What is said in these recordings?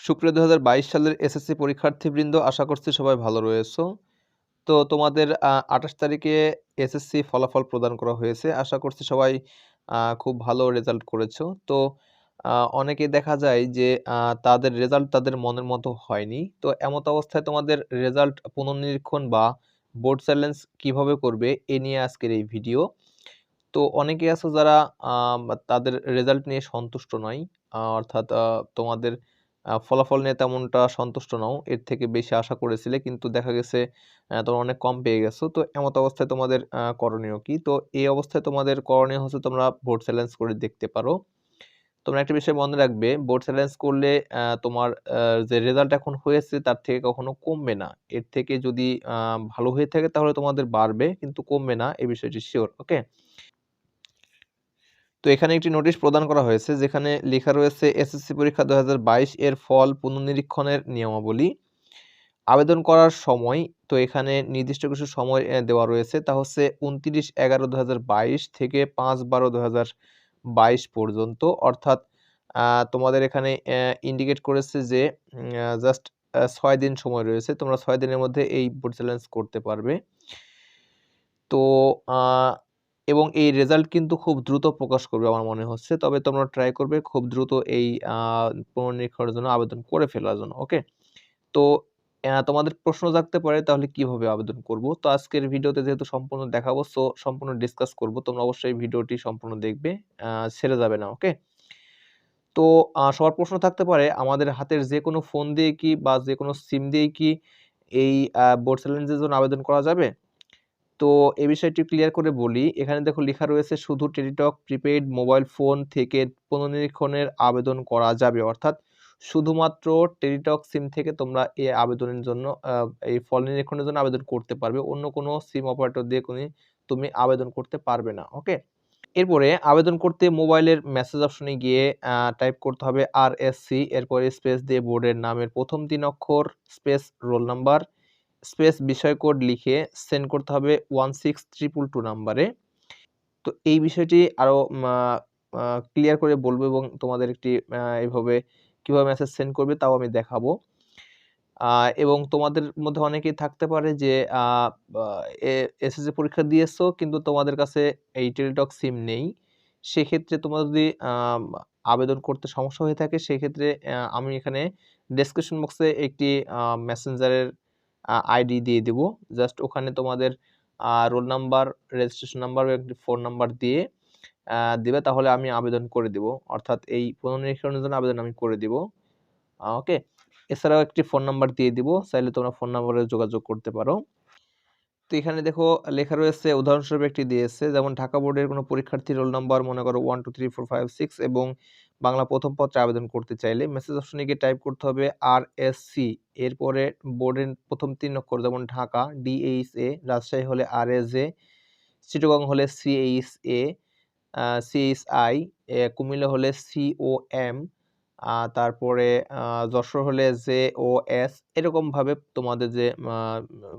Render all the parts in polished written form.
সুপ্রিয় ২০২২ সালের এসএসসি পরীক্ষার্থীবৃন্দ, আশা করছি সবাই ভালো রয়েছো। তো তোমাদের ২৮ তারিখে এসএসসি ফলাফল প্রদান করা হয়েছে। আশা করছি সবাই খুব ভালো রেজাল্ট করেছো। তো অনেকেই দেখা যায় যে তাদের রেজাল্ট তাদের মনের মতো হয়নি। তো এমত অবস্থায় তোমাদের রেজাল্ট পুনর্নিরীক্ষণ বা বোর্ড চ্যালেঞ্জ কিভাবে করবে এ নিয়ে আজকের এই ভিডিও। তো অনেকেই আছো যারা তাদের রেজাল্ট নিয়ে সন্তুষ্ট নয়। অর্থাৎ তোমাদের ফলাফল নিয়ে তেমনটা সন্তুষ্ট নও। এর থেকে বেশি আশা করেছিলে কিন্তু দেখা গেছে তোমরা অনেক কম পেয়ে গেছো। তো এমত অবস্থায় তোমাদের করণীয় কি? তো এই অবস্থায় তোমাদের করণীয় হচ্ছে তোমরা বোর্ড চ্যালেঞ্জ করে দেখতে পারো। তোমরা একটা বিষয় মনে রাখবে, বোর্ড চ্যালেঞ্জ করলে তোমার যে রেজাল্ট এখন হয়েছে তার থেকে কখনো কমবে না। এর থেকে যদি ভালো হয়ে থাকে তাহলে তোমাদের বাড়বে কিন্তু কমবে না, এই বিষয়টি সিওর। ওকে? তো এখানে একটি নোটিশ প্রদান করা হয়েছে যেখানে লেখা রয়েছে এসএসসি পরীক্ষা ২০২২ এর ফল পুনর্নিরীক্ষণের নিয়মাবলী। আবেদন করার সময়, তো এখানে নির্দিষ্ট কিছু সময় দেওয়া রয়েছে, তা হচ্ছে ২৯/১১/২০২২ থেকে ৫/১২/২০২২ পর্যন্ত। অর্থাৎ তোমাদের এখানে ইন্ডিকেট করেছে যে জাস্ট ৬ দিন সময় রয়েছে। তোমরা ৬ দিনের মধ্যে এই বোর্ড চ্যালেঞ্জ করতে পারবে। তো এবং এই রেজাল্ট কিন্তু খুব দ্রুত প্রকাশ করবে আমার মনে হচ্ছে। তবে তোমরা ট্রাই করবে খুব দ্রুত এই পুনর্নিরীক্ষণের জন্য আবেদন করে ফেলার জন্য। ওকে? তো তোমাদের প্রশ্ন জাগতে পারে তাহলে কিভাবে আবেদন করব? তো আজকের ভিডিওতে যেহেতু সম্পূর্ণ দেখাবো, সো সম্পূর্ণ ডিসকাস করব। তোমরা অবশ্যই ভিডিওটি সম্পূর্ণ দেখবে। ছেড়ে যাবে না। ওকে? তো সবার প্রশ্ন থাকতে পারে, আমাদের হাতের যেকোনো ফোন দিয়ে কি বা যেকোনো সিম দিয়েই কি এই বোর্ড চ্যালেঞ্জের জন্য আবেদন করা যাবে? তো এই বিষয়টি ক্লিয়ার করে বলি। এখানে দেখো লেখা রয়েছে শুধু টেলিটক প্রিপেইড মোবাইল ফোন থেকে পুনর্নিরীক্ষণের আবেদন করা যাবে। অর্থাৎ শুধুমাত্র টেলিটক সিম থেকে তোমরা এই আবেদনের জন্য এই ফল নিরীক্ষণের জন্য আবেদন করতে পারবে। অন্য কোনো সিম অপারেটর দিয়ে তুমি আবেদন করতে পারবে না। ওকে? এরপরে আবেদন করতে মোবাইলের মেসেজ অপশনে গিয়ে টাইপ করতে হবে RSC, এরপরে স্পেস দিয়ে বোর্ডের নামের প্রথম ৩ অক্ষর, স্পেস রোল নাম্বার, স্পেস বিষয় কোড লিখে সেন্ড করতে হবে 16222 নাম্বারে। তো এই বিষয়টি আরো ক্লিয়ার করে বলবো এবং তোমাদের একটি এইভাবে কিভাবে মেসেজ সেন্ড করবে তাও আমি দেখাবো। এবং তোমাদের মধ্যে অনেকেই থাকতে পারে যে এসএসসি পরীক্ষা দিয়েছো কিন্তু তোমাদের কাছে এই টেলিটক সিম নেই। সেক্ষেত্রে তোমরা যদি আবেদন করতে সমস্যা হয়ে থাকে সেক্ষেত্রে আমি এখানে ডেসক্রিপশন বক্সে একটি মেসেঞ্জারের আইডি দিয়ে দিব। জাস্ট ওখানে তোমাদের রোল নাম্বার, রেজিস্ট্রেশন নাম্বার এবং একটি ফোন নাম্বার দিয়ে দিবে, তাহলে আমি আবেদন করে দিব। অর্থাৎ এই পুনর্নিরীক্ষণের জন্য আবেদন আমি করে দিব। ওকে? এছাড়াও একটি ফোন নাম্বার দিয়ে দিব, চাইলে তোমরা ফোন নাম্বারে যোগাযোগ করতে পারো। তো এখানে দেখো লেখা রয়েছে, উদাহরণস্বরূপ একটি দিয়েছে, যেমন ঢাকা বোর্ডের কোনো পরীক্ষার্থীর রোল নাম্বার মনে করো 1 2 3 4 5 6 এবং বাংলা প্রথম পত্রে আবেদন করতে চাইলে মেসেজ অপশনে গিয়ে টাইপ করতে হবে RSC, এরপরে বোর্ডের প্রথম ৩ অক্ষর, যেমন ঢাকা DHA, রাজশাহী হলে RSA, চিটাগং হলে CHA, CHI, কুমিল্লা হলে COM, তারপরে যশোর হলে JOS, এরকমভাবে তোমাদের যে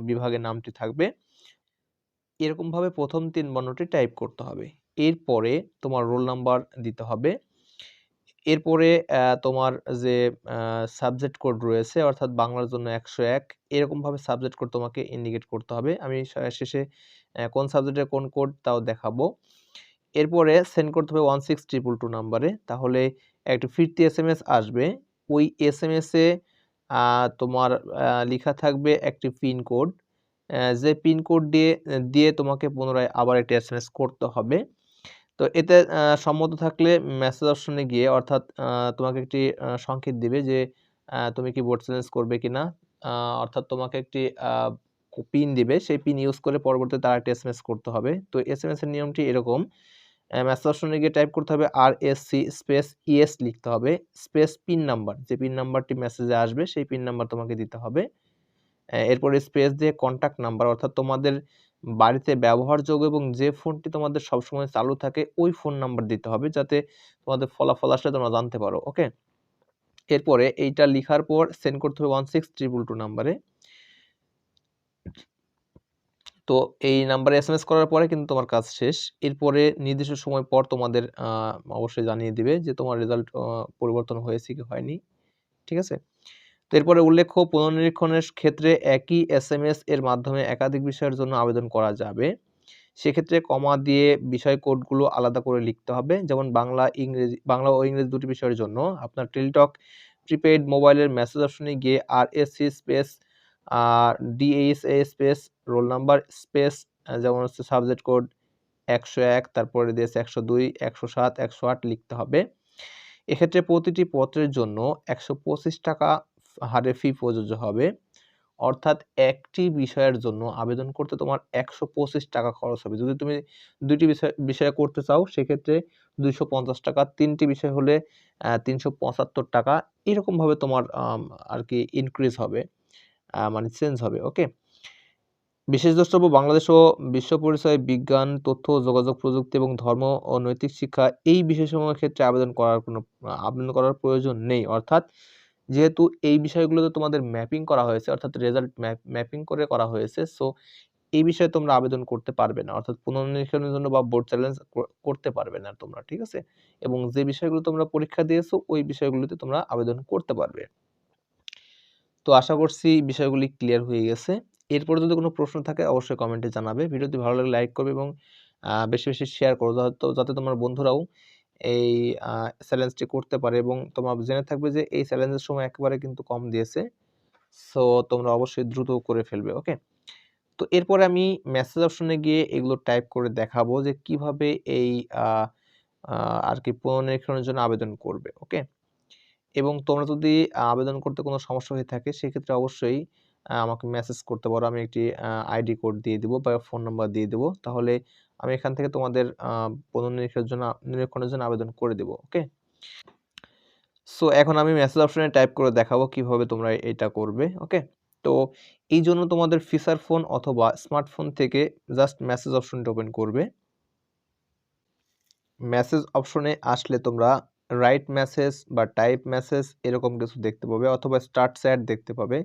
বিভাগের নামটি থাকবে এরকমভাবে প্রথম ৩ বর্ণটি টাইপ করতে হবে। এরপরে তোমার রোল নাম্বার দিতে হবে। এরপরে তোমার যে সাবজেক্ট কোড রয়েছে, অর্থাৎ বাংলার জন্য ১০১, এরকমভাবে সাবজেক্ট কোড তোমাকে ইন্ডিকেট করতে হবে। আমি শেষে কোন সাবজেক্টের কোন কোড তাও দেখাবো। এরপরে সেন্ড করতে হবে 16222 নাম্বারে। তাহলে একটি ফিরতি এসএমএস আসবে। ওই এসএমএসে তোমার লিখা থাকবে একটি পিন কোড। যে পিন কোড দিয়ে তোমাকে পুনরায় আবার একটি এসএমএস করতে হবে। তো এতে সম্মত থাকলে মেসেজ অপশনে গিয়ে, অর্থাৎ তোমাকে একটি সংকেত দিবে যে তুমি কি বোর্ড চ্যালেঞ্জ করবে কিনা। অর্থাৎ তোমাকে একটি পিন দিবে, সেই পিন ইউজ করে পরবর্তীতে আরেকটি এসএমএস করতে হবে। তো এসএমএস এর নিয়মটি এরকম, মেসেজ অপশনে গিয়ে টাইপ করতে হবে RSC স্পেস ইয়েস লিখতে হবে, স্পেস পিন নাম্বার, যে পিন নাম্বারটি মেসেজে আসবে সেই পিন নাম্বার তোমাকে দিতে হবে। এরপরে স্পেস দিয়ে কন্টাক্ট নাম্বার, অর্থাৎ তোমাদের বাড়িতে ব্যবহারযোগ্য এবং যে ফোনটি তোমাদের সবসময় চালু থাকে ওই ফোন নাম্বার দিতে হবে, যাতে তোমাদের ফলাফল আসলে তোমরা জানতে পারো। ওকে? এরপরে এইটা লিখার পর সেন্ড করতে হবে 16222 নাম্বারে। তো এই নাম্বারে এসএমএস করার পরে কিন্তু তোমার কাজ শেষ। এরপরে নির্দিষ্ট সময় পর তোমাদের অবশ্যই জানিয়ে দিবে যে তোমার রেজাল্ট পরিবর্তন হয়েছে কি হয়নি। ঠিক আছে? তো এরপরে উল্লেখ্য পুনর্নিরীক্ষণের ক্ষেত্রে একই এসএমএস এর মাধ্যমে একাধিক বিষয়ের জন্য আবেদন করা যাবে। সেক্ষেত্রে কমা দিয়ে বিষয় কোডগুলো আলাদা করে লিখতে হবে। যেমন বাংলা ও ইংরেজি দুটি বিষয়ের জন্য আপনার টেলিটক প্রিপেইড মোবাইলের মেসেজ অপশনে গিয়ে RSC space DHA space roll number space যেমন হচ্ছে সাবজেক্ট কোড 101, তারপরে দিয়েছে 102, 107, 108 লিখতে হবে। এক্ষেত্রে প্রতিটি পত্রের জন্য 125 টাকা হারে ফি প্রযোজ্য হবে। অর্থাৎ একটি বিষয়ের জন্য আবেদন করতে তোমার 125 টাকা খরচ হবে। যদি তুমি ২টি বিষয়ে করতে চাও সেক্ষেত্রে 250 টাকা, ৩টি বিষয় হলে ৩৭৫ টাকা, এরকমভাবে তোমার আরকি ইনক্রিজ হবে, মানে চেঞ্জ হবে। ওকে? বিশেষ দ্রষ্টব্য বাংলাদেশ ও বিশ্ব পরিচয়, বিজ্ঞান, তথ্য ও যোগাযোগ প্রযুক্তি এবং ধর্ম ও নৈতিক শিক্ষা এই বিষয়সমূহের ক্ষেত্রে আবেদন করার প্রয়োজন নেই। অর্থাৎ যেহেতু এই বিষয়গুলোতে তোমাদের ম্যাপিং করা হয়েছে, অর্থাৎ রেজাল্ট ম্যাপিং করে করা হয়েছে, সো এই বিষয়ে তোমরা আবেদন করতে পারবে না। অর্থাৎ পুনর্নিরীক্ষণের জন্য বা বোর্ড চ্যালেঞ্জ করতে পারবে না তোমরা। ঠিক আছে? এবং যে বিষয়গুলো তোমরা পরীক্ষা দিয়েছো ওই বিষয়গুলোতে তোমরা আবেদন করতে পারবে। তো আশা করছি বিষয়গুলি ক্লিয়ার হয়ে গেছে। এরপরে যদি কোনো প্রশ্ন থাকে অবশ্যই কমেন্টে জানাবে। ভিডিওটি ভালো লাগলে লাইক করবে এবং বেশি, বেশি শেয়ার করো যাতে তোমার বন্ধুরাও এই চ্যালেঞ্জটি করতে পারে এবং তোমরা জেনে থাকবে যে এই চ্যালেঞ্জের সময় একেবারে কিন্তু কম দিয়েছে। সো তোমরা অবশ্যই দ্রুত করে ফেলবে। ওকে? তো এরপরে আমি মেসেজ অপশনে গিয়ে এগুলো টাইপ করে দেখাবো যে কিভাবে এই আ আ আরকি পুনর্নিরীক্ষণের জন্য আবেদন করবে। ওকে? এবং তোমরা যদি আবেদন করতে কোনো সমস্যা হয়ে থাকে সেক্ষেত্রে অবশ্যই আমাকে মেসেজ করতে পারো। আমি একটি আইডি কোড দিয়ে দিব বা ফোন নাম্বার দিয়ে দিব। তাহলে আমি এখান থেকে তোমাদের নিরীক্ষণের জন্য আবেদন করে দেব। ওকে? সো এখন আমি মেসেজ অপশনে টাইপ করে দেখাবো কিভাবে তোমরা এটা করবে। ওকে? তো এই জন্য তোমাদের ফিচার ফোন অথবা স্মার্টফোন থেকে জাস্ট মেসেজ অপশনটা ওপেন করবে। মেসেজ অপশনে আসলে তোমরা রাইট মেসেজ বা টাইপ মেসেজ এরকম কিছু দেখতে পাবে অথবা স্টার্ট চ্যাট দেখতে পাবে।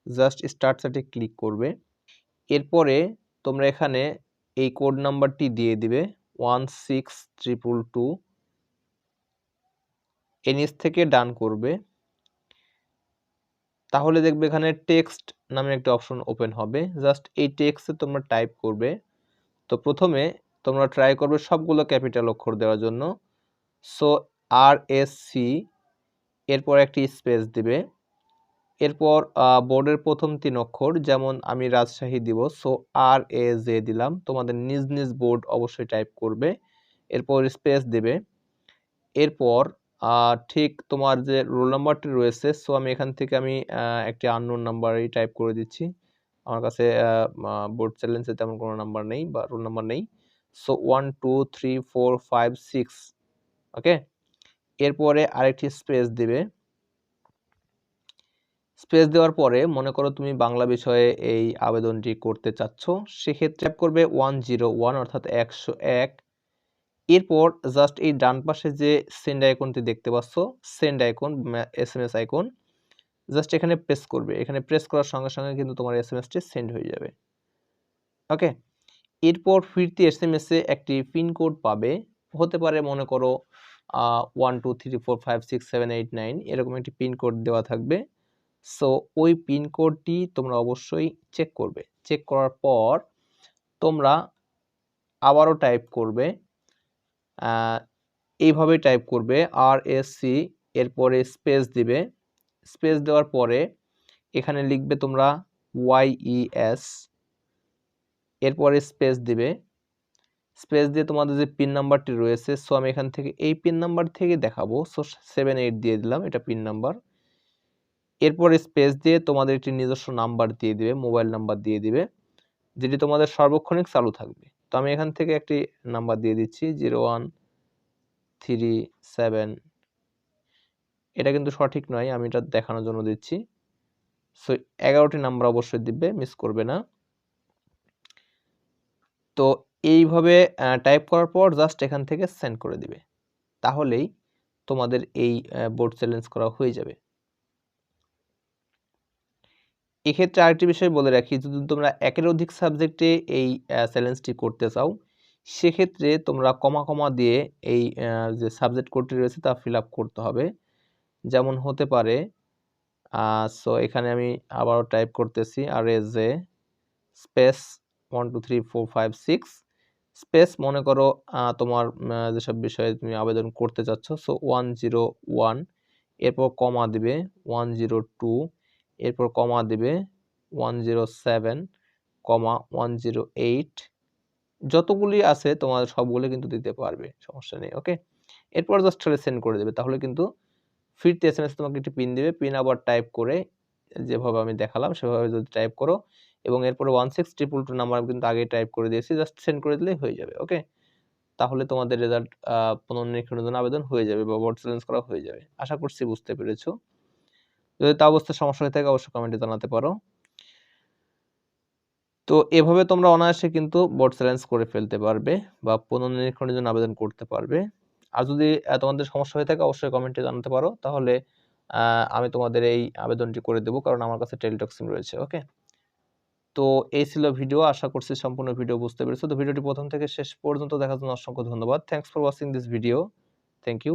জাস্ট স্টার্ট চ্যাটে ক্লিক করবে। এরপরে তোমরা এখানে এই কোড নাম্বারটি দিয়ে দিবে 16222, নিচ থেকে ডান করবে। তাহলে দেখবে এখানে টেক্সট নামে একটা অপশন ওপেন হবে। জাস্ট এই টেক্সটে তোমরা টাইপ করবে। তো প্রথমে তোমরা ট্রাই করবে সবগুলো ক্যাপিটাল অক্ষর দেওয়ার জন্য। সো আরএসসি, এরপর একটি স্পেস দিবে। এরপর বোর্ডের প্রথম ৩ অক্ষর, যেমন আমি রাজশাহী দিব, সো RAJ দিলাম। তোমাদের নিজ নিজ বোর্ড অবশ্যই টাইপ করবে। এরপর স্পেস দিবে। এরপর ঠিক তোমার যে রোল নাম্বারটি রয়েছে, সো আমি এখান থেকে একটি আননোন নাম্বারই টাইপ করে দিচ্ছি। আমার কাছে বোর্ড চ্যালেঞ্জে তেমন কোনো নাম্বার নেই বা রোল নাম্বার নেই। সো 1 2 3 4 5 6। ওকে? এরপরে আরেকটি স্পেস দিবে। স্পেস দেওয়ার পরে মনে করো তুমি বাংলা বিষয়ে এই আবেদনটি করতে চাচ্ছ, সেক্ষেত্রে ট্যাপ করবে 101 অর্থাৎ 101। এরপর জাস্ট এই ডান পাশে যে সেন্ড আইকনটি দেখতে পাচ্ছ, send icon, SMS icon, just এখানে প্রেস করবে। এখানে প্রেস করার সঙ্গে সঙ্গে কিন্তু তোমার এসএমএসটি সেন্ড হয়ে যাবে। ওকে? এরপর ফিরতি এসএমএসে একটি পিন কোড পাবে। হতে পারে মনে করো 1 2 3 4 5 6 7 8 9 এরকম একটি পিন কোড দেওয়া থাকবে। সো ওই পিন কোডটি তোমরা অবশ্যই চেক করবে। চেক করার পর তোমরা আবারও টাইপ করবে, এইভাবে টাইপ করবে RSC, এরপরে স্পেস দিবে। স্পেস দেওয়ার পরে এখানে লিখবে তোমরা YES, এরপরে স্পেস দিবে। স্পেস দিয়ে তোমাদের যে পিন নাম্বারটি রয়েছে, সো আমি এখান থেকে এই পিন নাম্বার থেকে দেখাবো। সো 78 দিয়ে দিলাম, এটা পিন নাম্বার। এরপর স্পেস দিয়ে তোমাদের একটি নিজস্ব নাম্বার দিয়ে দিবে, মোবাইল নাম্বার দিয়ে দিবে, যেটি তোমাদের সার্বক্ষণিক চালু থাকবে। তো আমি এখান থেকে একটি নাম্বার দিয়ে দিচ্ছি 0137। এটা কিন্তু সঠিক নয়, আমি এটা দেখানোর জন্য দিচ্ছি। সো 11টি নাম্বার অবশ্যই দিবে, মিস করবে না। তো এইভাবে টাইপ করার পর জাস্ট এখান থেকে সেন্ড করে দিবে। তাহলেই তোমাদের এই বোর্ড চ্যালেঞ্জ করা হয়ে যাবে। এক্ষেত্রে আরেকটি বিষয় বলে রাখি, যদি তোমরা একের অধিক সাবজেক্টে এই চ্যালেঞ্জটি করতে চাও, সেক্ষেত্রে তোমরা কমা দিয়ে এই যে সাবজেক্ট কোডটি রয়েছে তা ফিল আপ করতে হবে। যেমন হতে পারে সো এখানে আমি আবারও টাইপ করতেছি RAJ স্পেস 1 2 3 4 5 6 স্পেস মনে করো তোমার যেসব বিষয়ে তুমি আবেদন করতে চাচ্ছ, সো 101, এরপর কমা দিবে 102, এরপর কমা দিবে 107, 108, যতগুলি আছে তোমার সবগুলো কিন্তু দিতে পারবে, সমস্যা নেই। ওকে, এরপর জাস্ট সেন্ড করে দেবে, তাহলে কিন্তু ফিরতি এসএমএস তোমাকে একটি পিন দিবে, পিন আবার টাইপ করে যেভাবে আমি দেখালাম সেভাবে যদি টাইপ করো এবং এরপরে 16222 নাম্বার আমি কিন্তু আগেই টাইপ করে দিয়েছি, জাস্ট সেন্ড করে দিলেই হয়ে যাবে। ওকে, তাহলে তোমাদের রেজাল্ট পুনর্নিরীক্ষণের জন্য আবেদন হয়ে যাবে বা বোর্ড চ্যালেঞ্জ করা হয়ে যাবে। আশা করছি বুঝতে পেরেছো। যদি তা অবস্থায় সমস্যা হয়ে থাকে অবশ্যই কমেন্টে জানাতে পারো। তো এভাবে তোমরা অনায়াসে কিন্তু বোর্ড চ্যালেঞ্জ করে ফেলতে পারবে বা পুনর্নিরীক্ষণের জন্য আবেদন করতে পারবে। আর যদি তোমাদের সমস্যা হয়ে থাকে অবশ্যই কমেন্টে জানাতে পারো, তাহলে আমি তোমাদের এই আবেদনটি করে দেবো, কারণ আমার কাছে টেলিটক সিম রয়েছে। ওকে, তো এই ছিল ভিডিও। আশা করছি সম্পূর্ণ ভিডিও বুঝতে পেরেছো। তো ভিডিওটি প্রথম থেকে শেষ পর্যন্ত দেখার জন্য অসংখ্য ধন্যবাদ। Thanks for watching this video. Thank you.